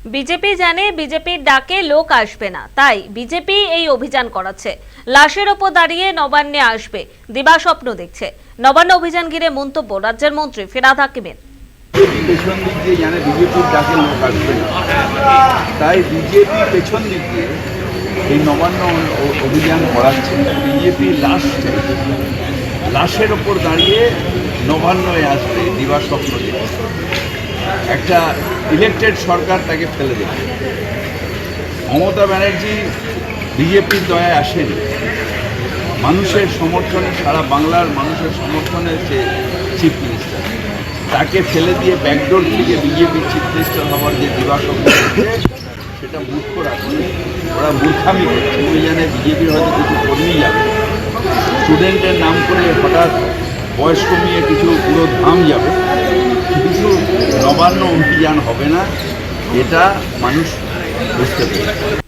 BJP জানে বিজেপির ডাকে লোক আসবে না, তাই বিজেপি এই অভিযান করাচ্ছে। লাশের ওপর দাঁড়িয়ে নবান্নে আসবে দিবা স্বপ্ন দেখছে। নবান্ন অভিযান ঘিরে মন্তব্য রাজ্যের মন্ত্রী ফিরহাদ হাকিমের। পেছন দিক দিয়ে জানে বিজেপির ডাকে লোক আসবে না, তাই বিজেপি পেছন দিক দিয়ে এই নবান্ন অভিযান করাচ্ছে। বিজেপি লাশ চাইছে, লাশের ওপর দাঁড়িয়ে নবান্নয় আসবে দিবা স্বপ্ন দেখছে। একটা ইলেকটেড সরকার তাকে ফেলে দেবে। মমতা ব্যানার্জি বিজেপির দয়ায় আসেনি, মানুষের সমর্থনে, সারা বাংলার মানুষের সমর্থনে সে চিফ মিনিস্টার। তাকে ফেলে দিয়ে ব্যাকডোর থেকে বিজেপির চিফ মিনিস্টার হওয়ার যে দিবাস্বপ্ন সেটা মূর্খ রাখছে। ওরা মূর্খামি করছে। অভিযানে বিজেপির হয়তো কিছু কর্মী যাবে, স্টুডেন্টের নাম করে হঠাৎ বয়স কমিয়ে কিছু পুরো ধাম যাবে, কিছু নবান্ন অভিযান হবে না, এটা মানুষ বুঝতে পেরেছে।